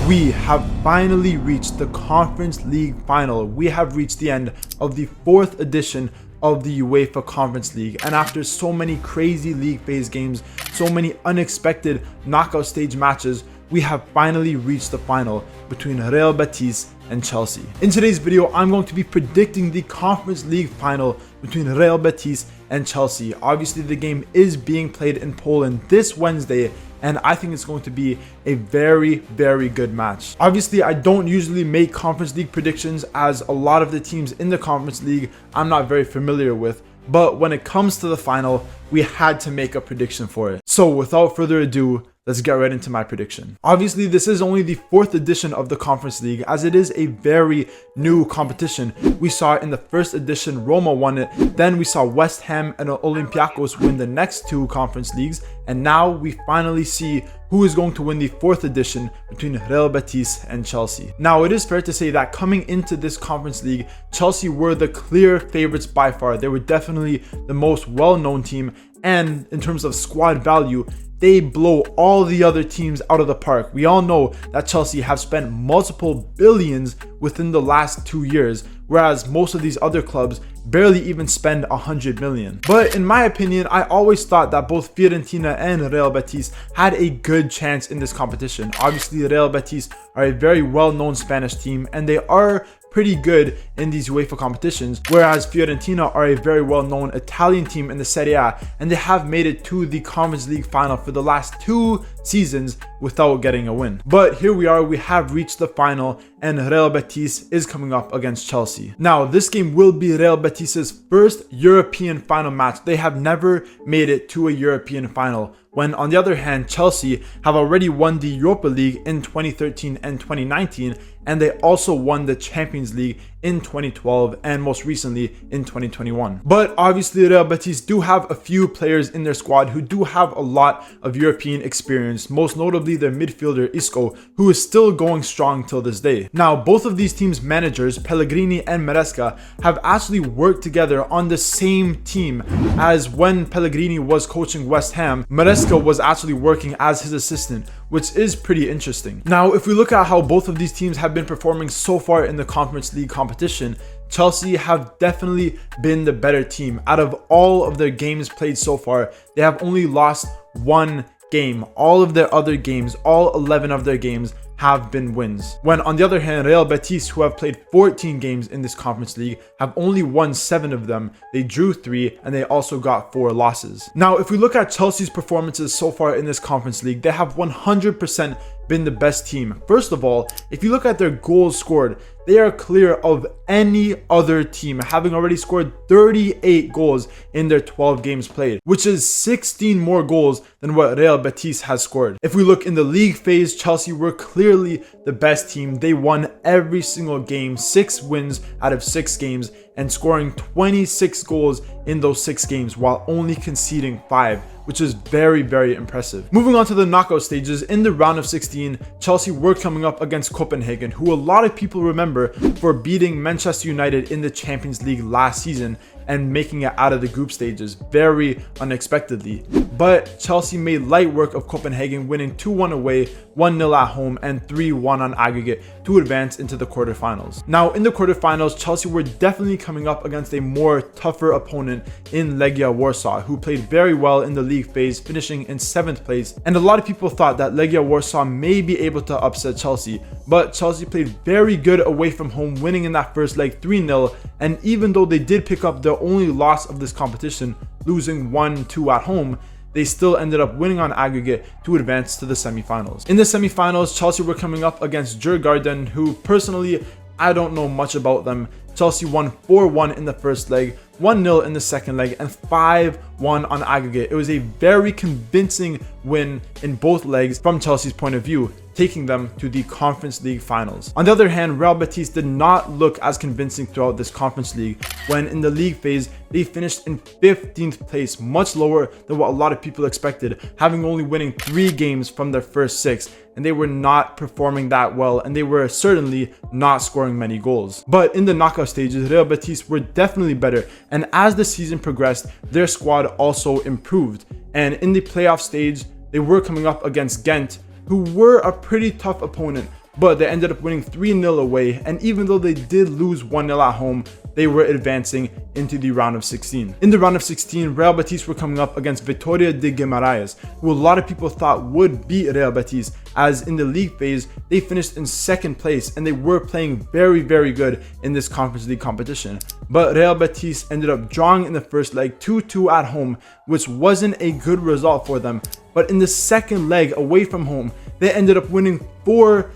We have finally reached the Conference League final. We have reached the end of the 4th edition of the UEFA Conference League, and after so many crazy league phase games, so many unexpected knockout stage matches, we have finally reached the final between Real Betis and Chelsea. In today's video, I'm going to be predicting the Conference League final between Real Betis and Chelsea. Obviously, the game is being played in Poland this Wednesday, and I think it's going to be a very good match. Obviously, I don't usually make Conference League predictions, as a lot of the teams in the Conference League I'm not very familiar with, but when it comes to the final, we had to make a prediction for it. So without further ado, let's get right into my prediction. Obviously, this is only the 4th edition of the Conference League, as it is a very new competition. We saw in the 1st edition, Roma won it. Then we saw West Ham and Olympiacos win the next 2 Conference Leagues. And now we finally see who is going to win the 4th edition between Real Betis and Chelsea. Now, it is fair to say that coming into this Conference League, Chelsea were the clear favorites by far. They were definitely the most well-known team. And in terms of squad value, they blow all the other teams out of the park. We all know that Chelsea have spent multiple billions within the last 2 years, whereas most of these other clubs barely even spend 100 million. But in my opinion, I always thought that both Fiorentina and Real Betis had a good chance in this competition. Obviously, Real Betis are a very well-known Spanish team, and they are pretty good in these UEFA competitions, whereas Fiorentina are a very well-known Italian team in the Serie A, and they have made it to the Conference League final for the last 2 seasons without getting a win. But here we are, we have reached the final, and Real Betis is coming up against Chelsea. Now, this game will be Real Betis's first European final match. They have never made it to a European final, when on the other hand, Chelsea have already won the Europa League in 2013 and 2019, and they also won the Champions League in 2012 and most recently in 2021. But obviously, Real Betis do have a few players in their squad who do have a lot of European experience, most notably their midfielder Isco, who is still going strong till this day. Now, both of these teams' managers, Pellegrini and Maresca, have actually worked together on the same team, as when Pellegrini was coaching West Ham, Maresca was actually working as his assistant, which is pretty interesting. Now, if we look at how both of these teams have been performing so far in the Conference League competition, Chelsea have definitely been the better team. Out of all of their games played so far, they have only lost 1 game. All of their other games, all 11 of their games, have been wins. When on the other hand, Real Betis, who have played 14 games in this Conference League, have only won 7 of them. They drew 3 and they also got 4 losses. Now, if we look at Chelsea's performances so far in this Conference League, they have 100% been the best team. First of all, if you look at their goals scored, they are clear of any other team, having already scored 38 goals in their 12 games played, which is 16 more goals than what Real Betis has scored. If we look in the league phase, Chelsea were clearly the best team. They won every single game, 6 wins out of 6 games, and scoring 26 goals in those 6 games while only conceding 5, which is very impressive. Moving on to the knockout stages, in the round of 16, Chelsea were coming up against Copenhagen, who a lot of people remember for beating Manchester United in the Champions League last season and making it out of the group stages very unexpectedly. But Chelsea made light work of Copenhagen, winning 2-1 away, 1-0 at home, and 3-1 on aggregate to advance into the quarterfinals. Now, in the quarterfinals, Chelsea were definitely coming up against a more tougher opponent in Legia Warsaw, who played very well in the league phase, finishing in 7th place. And a lot of people thought that Legia Warsaw may be able to upset Chelsea, but Chelsea played very good away from home, winning in that first leg 3-0. And even though they did pick up their only loss of this competition, losing 1-2 at home, they still ended up winning on aggregate to advance to the semifinals. In the semifinals, Chelsea were coming up against Djurgården, who personally, I don't know much about them. Chelsea won 4-1 in the first leg, 1-0 in the second leg, and 5-1 on aggregate. It was a very convincing win in both legs from Chelsea's point of view, taking them to the Conference League finals. On the other hand, Real Betis did not look as convincing throughout this Conference League, when in the league phase, they finished in 15th place, much lower than what a lot of people expected, having only winning 3 games from their first 6, and they were not performing that well, and they were certainly not scoring many goals. But in the knockout stages, Real Betis were definitely better, and as the season progressed, their squad also improved. And in the playoff stage, they were coming up against Ghent, who were a pretty tough opponent, but they ended up winning 3-0 away, and even though they did lose 1-0 at home, they were advancing into the round of 16. In the round of 16, Real Betis were coming up against Vitória de Guimarães, who a lot of people thought would beat Real Betis, as in the league phase, they finished in second place and they were playing very, very good in this Conference League competition. But Real Betis ended up drawing in the first leg 2-2 at home, which wasn't a good result for them. But in the second leg away from home, they ended up winning 4-0.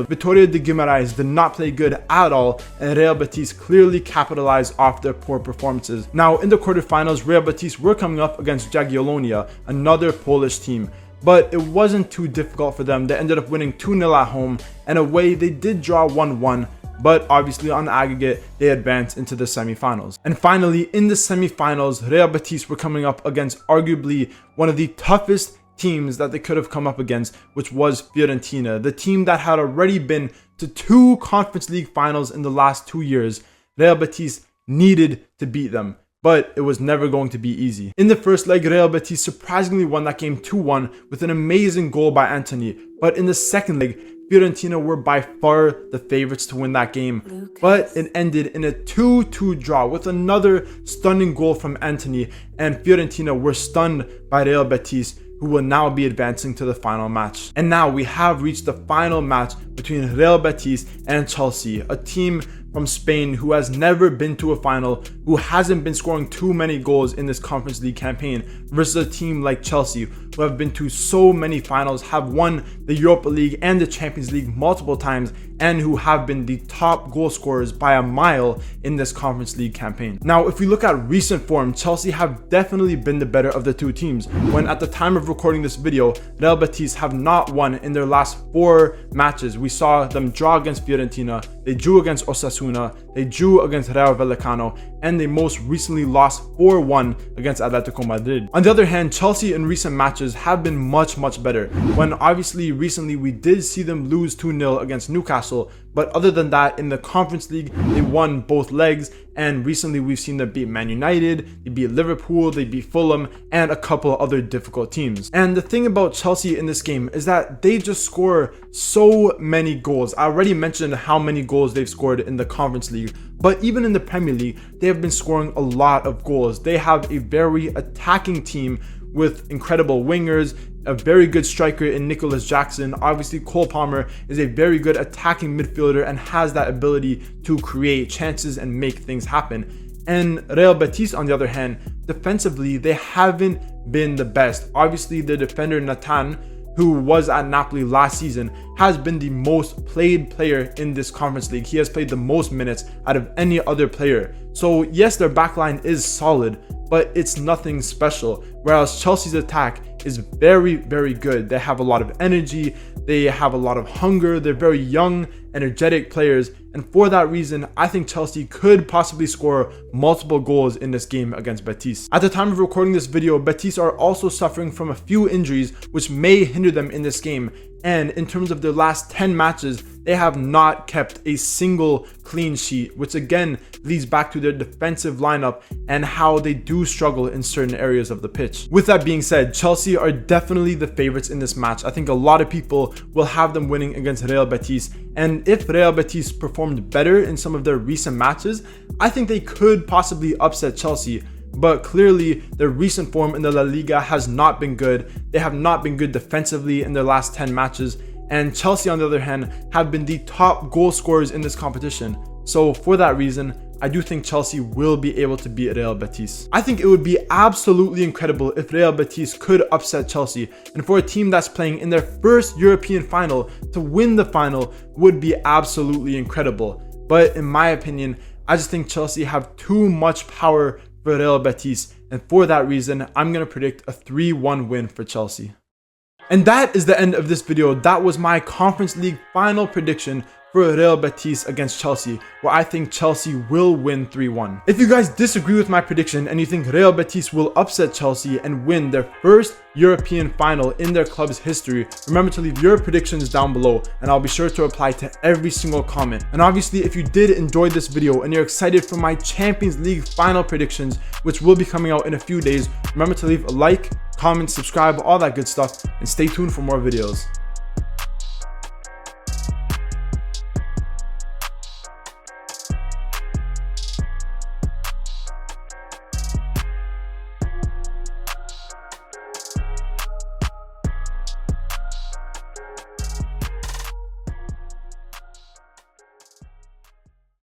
Vitória de Guimarães did not play good at all, and Real Betis clearly capitalized off their poor performances. Now, in the quarterfinals, Real Betis were coming up against Jagiellonia, another Polish team. But it wasn't too difficult for them. They ended up winning 2-0 at home, and away they did draw 1-1. But obviously on aggregate, they advanced into the semifinals. And finally, in the semifinals, Real Betis were coming up against arguably one of the toughest teams that they could have come up against, which was Fiorentina, the team that had already been to 2 Conference League finals in the last 2 years. Real Betis needed to beat them, but it was never going to be easy. In the first leg, Real Betis surprisingly won that game 2-1 with an amazing goal by Antony. But in the second leg, Fiorentina were by far the favorites to win that game, but it ended in a 2-2 draw with another stunning goal from Antony, and Fiorentina were stunned by Real Betis, who will now be advancing to the final match. And now we have reached the final match between Real Betis and Chelsea, a team from Spain who has never been to a final, who hasn't been scoring too many goals in this Conference League campaign, versus a team like Chelsea, who have been to so many finals, have won the Europa League and the Champions League multiple times, and who have been the top goal scorers by a mile in this Conference League campaign. Now, if we look at recent form, Chelsea have definitely been the better of the two teams, when at the time of recording this video, Real Betis have not won in their last 4 matches. We saw them draw against Fiorentina, they drew against Osasuna, they drew against Rayo Vallecano, and they most recently lost 4-1 against Atletico Madrid. On the other hand, Chelsea in recent matches have been much better, when obviously recently we did see them lose 2-0 against Newcastle, but other than that, in the Conference League, they won both legs, and recently we've seen them beat Man United, they beat Liverpool, they beat Fulham, and a couple other difficult teams. And the thing about Chelsea in this game is that they just score so many goals. I already mentioned how many goals they've scored in the Conference League, but even in the Premier League, they have been scoring a lot of goals. They have a very attacking team with incredible wingers, a very good striker in Nicholas Jackson. Obviously, Cole Palmer is a very good attacking midfielder and has that ability to create chances and make things happen. And Real Betis, on the other hand, defensively, they haven't been the best. Obviously, the defender Nathan, who was at Napoli last season, has been the most played player in this Conference League. He has played the most minutes out of any other player. So yes, their backline is solid, but it's nothing special. Whereas Chelsea's attack is very good. They have a lot of energy, they have a lot of hunger, they're very young, energetic players, and for that reason, I think Chelsea could possibly score multiple goals in this game against Betis. At the time of recording this video, Betis are also suffering from a few injuries which may hinder them in this game, and in terms of their last 10 matches, they have not kept a single clean sheet, which again leads back to their defensive lineup and how they do struggle in certain areas of the pitch. With that being said, Chelsea are definitely the favorites in this match. I think a lot of people will have them winning against Real Betis, and if Real Betis performed better in some of their recent matches, I think they could possibly upset Chelsea. But clearly, their recent form in the La Liga has not been good. They have not been good defensively in their last 10 matches. And Chelsea, on the other hand, have been the top goal scorers in this competition. So for that reason, I do think Chelsea will be able to beat Real Betis. I think it would be absolutely incredible if Real Betis could upset Chelsea. And for a team that's playing in their first European final to win the final would be absolutely incredible. But in my opinion, I just think Chelsea have too much power for Real Betis, and for that reason, I'm going to predict a 3-1 win for Chelsea. And that is the end of this video. That was my Conference League final prediction for Real Betis against Chelsea, where I think Chelsea will win 3-1. If you guys disagree with my prediction and you think Real Betis will upset Chelsea and win their first European final in their club's history, remember to leave your predictions down below and I'll be sure to reply to every single comment. And obviously, if you did enjoy this video and you're excited for my Champions League final predictions, which will be coming out in a few days, remember to leave a like, comment, subscribe, all that good stuff, and stay tuned for more videos.